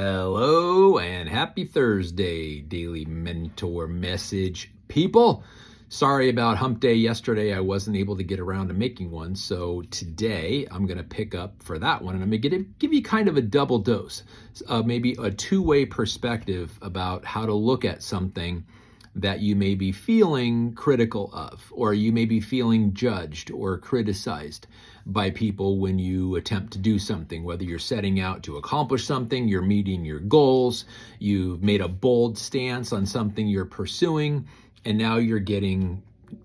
Hello and happy Thursday, Daily Mentor Message people. Sorry about hump day yesterday. I wasn't able to get around to making one. So today I'm going to pick up for that one. And I'm going to give you kind of a double dose, maybe a two-way perspective about how to look at something that you may be feeling critical of, or you may be feeling judged or criticized by people when you attempt to do something, whether you're setting out to accomplish something, you're meeting your goals, you've made a bold stance on something you're pursuing, and now you're getting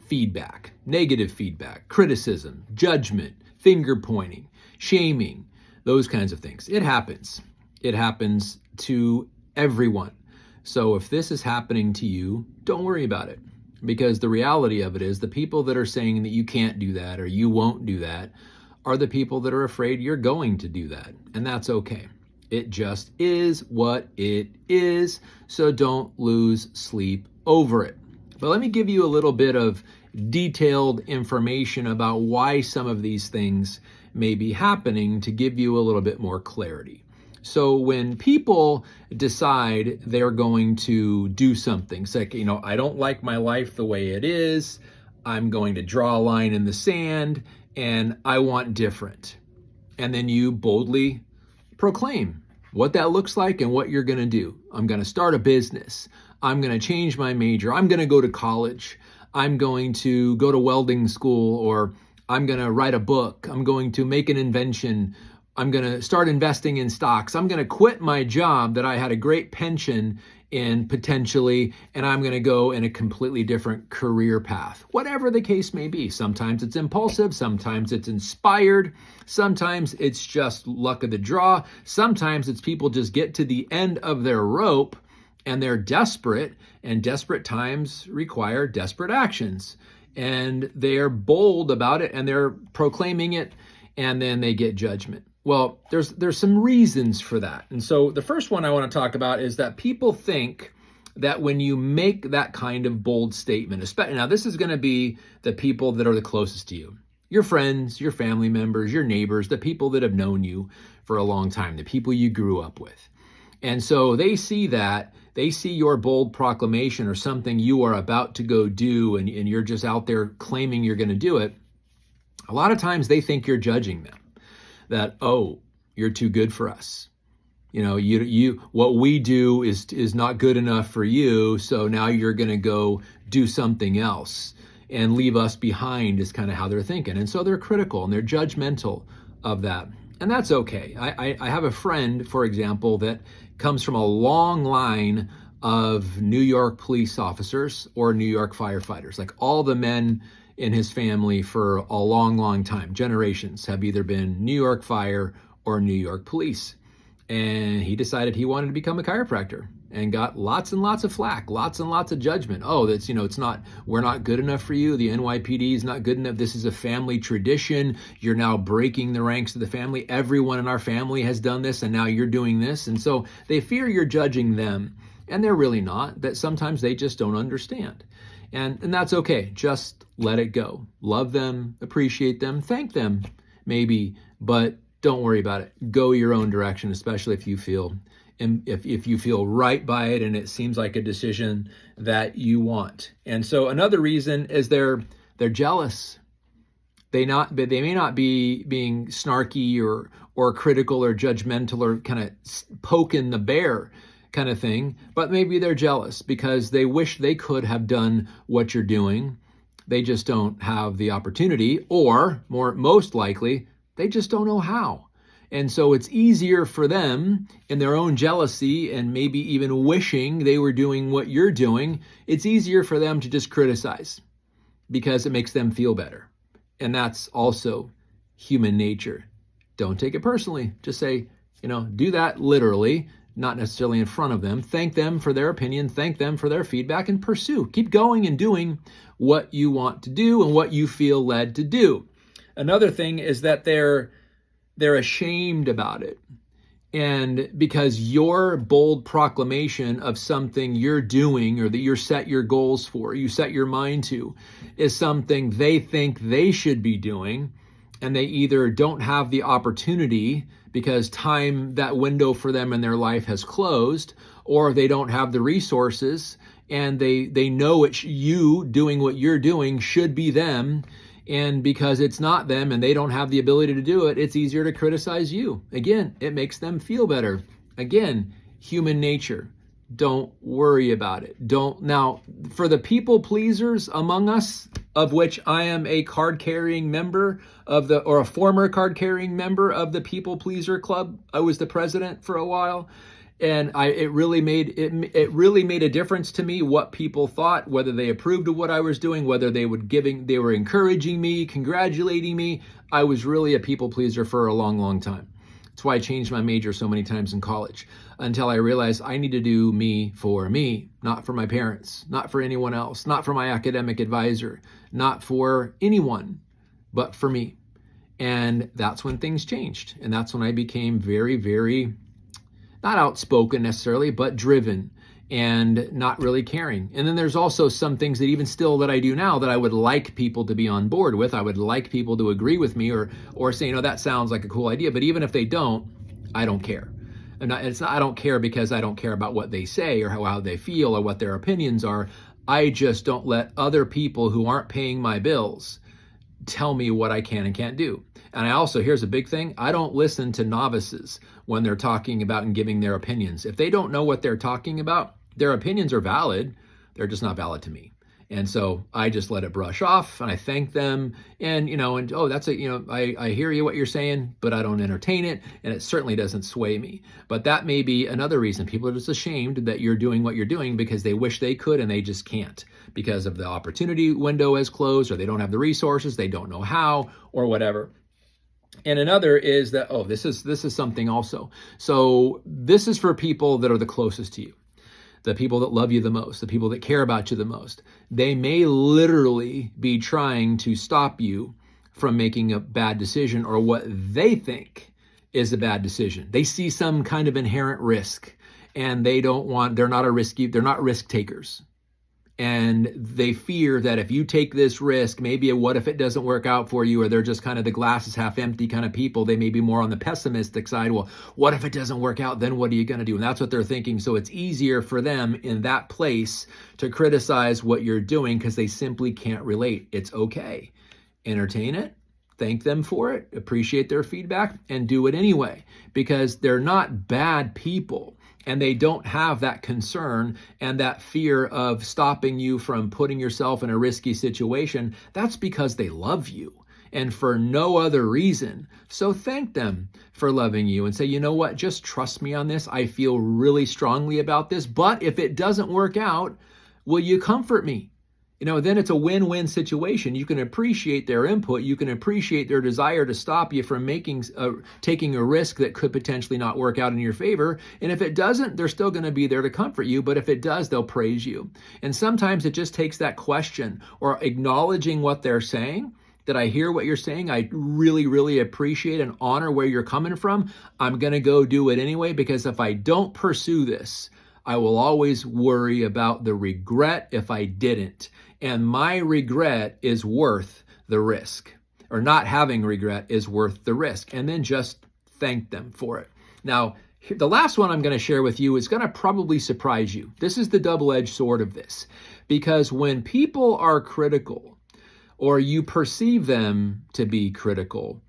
feedback, negative feedback, criticism, judgment, finger pointing, shaming, those kinds of things. It happens. It happens to everyone. So if this is happening to you, don't worry about it, because the reality of it is the people that are saying that you can't do that or you won't do that are the people that are afraid you're going to do that. And that's okay. It just is what it is. So don't lose sleep over it. But let me give you a little bit of detailed information about why some of these things may be happening to give you a little bit more clarity. So when people decide they're going to do something, it's like, I don't like my life the way it is. I'm going to draw a line in the sand and I want different. And then you boldly proclaim what that looks like and what you're going to do. I'm going to start a business. I'm going to change my major. I'm going to go to college. I'm going to go to welding school, or I'm going to write a book. I'm going to make an invention. I'm going to start investing in stocks. I'm going to quit my job that I had a great pension in potentially, and I'm going to go in a completely different career path. Whatever the case may be. Sometimes it's impulsive. Sometimes it's inspired. Sometimes it's just luck of the draw. Sometimes it's people just get to the end of their rope and they're desperate, and desperate times require desperate actions. And they're bold about it and they're proclaiming it, and then they get judgment. Well, there's some reasons for that. And so the first one I want to talk about is that people think that when you make that kind of bold statement, especially now, this is going to be the people that are the closest to you, your friends, your family members, your neighbors, the people that have known you for a long time, the people you grew up with. And so they see your bold proclamation or something you are about to go do, and you're just out there claiming you're going to do it. A lot of times they think you're judging them. That, oh, you're too good for us. You what we do is not good enough for you, so now you're going to go do something else and leave us behind, is kind of how they're thinking. And so they're critical and they're judgmental of that. And that's okay. I have a friend, for example, that comes from a long line of New York police officers or New York firefighters. Like all the men in his family for a long, long time, generations, have either been New York Fire or New York Police. And he decided he wanted to become a chiropractor and got lots and lots of flack, lots and lots of judgment. Oh, that's, we're not good enough for you. The NYPD is not good enough. This is a family tradition. You're now breaking the ranks of the family. Everyone in our family has done this, and now you're doing this. And so they fear you're judging them, and they're really not. That sometimes they just don't understand. And that's okay. Just let it go. Love them, appreciate them, thank them maybe, but don't worry about it. Go your own direction, especially if you feel right by it and it seems like a decision that you want. And so another reason is they're jealous. They may not be being snarky or critical or judgmental or kind of poking the bear kind of thing, but maybe they're jealous because they wish they could have done what you're doing. They just don't have the opportunity, or most likely, they just don't know how. And so it's easier for them, in their own jealousy and maybe even wishing they were doing what you're doing, it's easier for them to just criticize because it makes them feel better. And that's also human nature. Don't take it personally. Just say, do that literally, not necessarily in front of them. Thank them for their opinion, thank them for their feedback, and pursue. Keep going and doing what you want to do and what you feel led to do. Another thing is that they're ashamed about it. And because your bold proclamation of something you're doing or that you're set your goals for, you set your mind to, is something they think they should be doing, and they either don't have the opportunity because that window for them in their life has closed, or they don't have the resources, and they know it's you doing what you're doing should be them, and because it's not them and they don't have the ability to do it, it's easier to criticize you. Again, it makes them feel better. Again, human nature. Don't worry about it. Now, for the people pleasers among us, of which I am a card-carrying member or a former card-carrying member of the People Pleaser Club. I was the president for a while, and it really made a difference to me what people thought, whether they approved of what I was doing, whether they were encouraging me, congratulating me. I was really a people pleaser for a long, long time. That's why I changed my major so many times in college, until I realized I need to do me, not for my parents, not for anyone else, not for my academic advisor, not for anyone, but for me. And that's when things changed. And that's when I became very, very, not outspoken necessarily, but driven and not really caring. And then there's also some things that even still that I do now that I would like people to be on board with. I would like people to agree with me or say, that sounds like a cool idea. But even if they don't, I don't care. I don't care because I don't care about what they say or how they feel or what their opinions are. I just don't let other people who aren't paying my bills tell me what I can and can't do. And here's a big thing, I don't listen to novices when they're talking about and giving their opinions. If they don't know what they're talking about, their opinions are valid, they're just not valid to me. And so I just let it brush off, and I thank them, and I hear you what you're saying, but I don't entertain it, and it certainly doesn't sway me. But that may be another reason people are just ashamed that you're doing what you're doing, because they wish they could and they just can't because of the opportunity window has closed, or they don't have the resources, they don't know how, or whatever. And another is that, this is something also. So this is for people that are the closest to you, the people that love you the most, the people that care about you the most. They may literally be trying to stop you from making a bad decision or what they think is a bad decision. They see some kind of inherent risk, and they're not risk takers. And they fear that if you take this risk, maybe what if it doesn't work out for you, or they're just kind of the glass is half empty kind of people. They may be more on the pessimistic side. Well, what if it doesn't work out? Then what are you going to do? And that's what they're thinking. So it's easier for them in that place to criticize what you're doing because they simply can't relate. It's okay. Entertain it. Thank them for it. Appreciate their feedback and do it anyway, because they're not bad people. And they don't have that concern and that fear of stopping you from putting yourself in a risky situation. That's because they love you and for no other reason. So thank them for loving you and say, you know what, just trust me on this. I feel really strongly about this, but if it doesn't work out, will you comfort me? Then it's a win-win situation. You can appreciate their input. You can appreciate their desire to stop you from taking a risk that could potentially not work out in your favor. And if it doesn't, they're still going to be there to comfort you. But if it does, they'll praise you. And sometimes it just takes that question or acknowledging what they're saying, that I hear what you're saying. I really, really appreciate and honor where you're coming from. I'm going to go do it anyway, because if I don't pursue this, I will always worry about the regret if I didn't. And my regret is worth the risk, or not having regret is worth the risk. And then just thank them for it. Now, the last one I'm going to share with you is going to probably surprise you. This is the double-edged sword of this, because when people are critical, or you perceive them to be critical,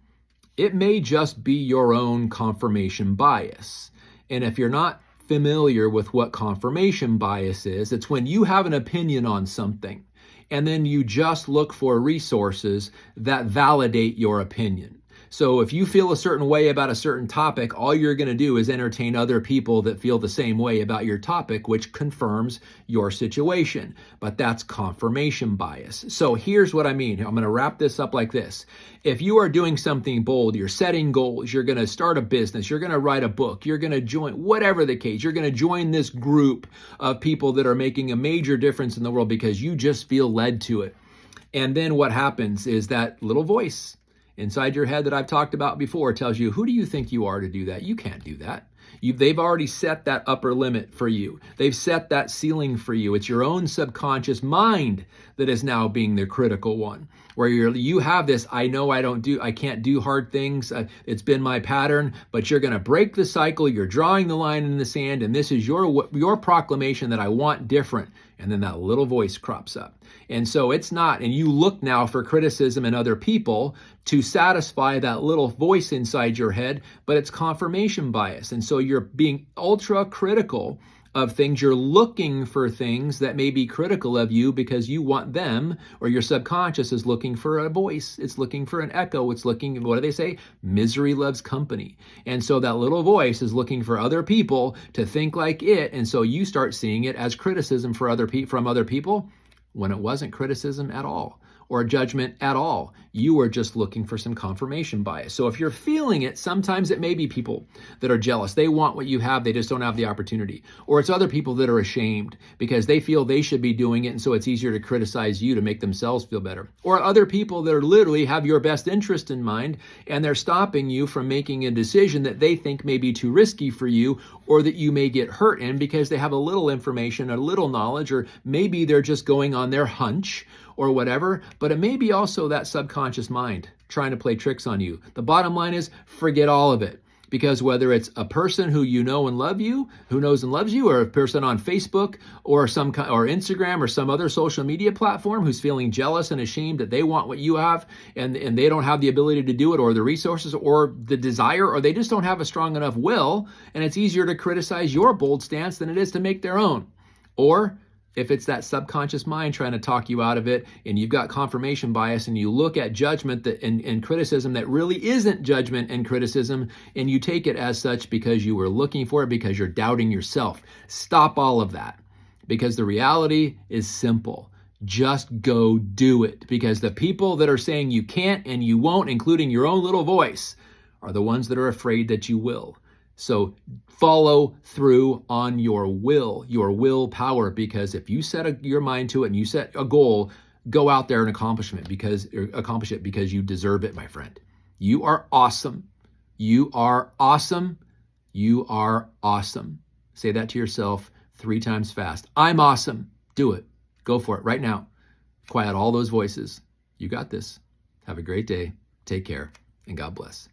it may just be your own confirmation bias. And if you're not familiar with what confirmation bias is, it's when you have an opinion on something and then you just look for resources that validate your opinion. So if you feel a certain way about a certain topic, all you're going to do is entertain other people that feel the same way about your topic, which confirms your situation. But that's confirmation bias. So here's what I mean. I'm going to wrap this up like this. If you are doing something bold, you're setting goals, you're going to start a business, you're going to write a book, you're going to join, whatever the case, you're going to join this group of people that are making a major difference in the world because you just feel led to it. And then what happens is that little voice inside your head that I've talked about before tells you, who do you think you are to do that? You can't do that. They've already set that upper limit for you. They've set that ceiling for you. It's your own subconscious mind that is now being the critical one, where you have this, I can't do hard things. It's been my pattern, but you're going to break the cycle. You're drawing the line in the sand, and this is your proclamation that I want different. And then that little voice crops up. And so it's not, and you look now for criticism in other people to satisfy that little voice inside your head, but it's confirmation bias. And so you're being ultra critical of things. You're looking for things that may be critical of you because you want them, or your subconscious is looking for a voice. It's looking for an echo. It's looking, what do they say? Misery loves company. And so that little voice is looking for other people to think like it. And so you start seeing it as criticism from other people when it wasn't criticism at all, or judgment at all. You were just looking for some confirmation bias. So if you're feeling it, sometimes it may be people that are jealous. They want what you have, they just don't have the opportunity. Or it's other people that are ashamed because they feel they should be doing it, and so it's easier to criticize you to make themselves feel better. Or other people that are literally have your best interest in mind, and they're stopping you from making a decision that they think may be too risky for you, or that you may get hurt in because they have a little information, a little knowledge, or maybe they're just going on their hunch or whatever, but it may be also that subconscious mind trying to play tricks on you. The bottom line is forget all of it, because whether it's a person who you know and love you, who knows and loves you, or a person on Facebook or or Instagram or some other social media platform who's feeling jealous and ashamed that they want what you have and they don't have the ability to do it, or the resources or the desire, or they just don't have a strong enough will, and it's easier to criticize your bold stance than it is to make their own. Or if it's that subconscious mind trying to talk you out of it, and you've got confirmation bias, and you look at judgment and criticism that really isn't judgment and criticism, and you take it as such because you were looking for it, because you're doubting yourself. Stop all of that, because the reality is simple. Just go do it, because the people that are saying you can't and you won't, including your own little voice, are the ones that are afraid that you will. So follow through on your willpower, because if you set your mind to it and you set a goal, go out there and accomplish it because you deserve it, my friend. You are awesome. You are awesome. You are awesome. Say that to yourself 3 times fast. I'm awesome. Do it. Go for it right now. Quiet all those voices. You got this. Have a great day. Take care, and God bless.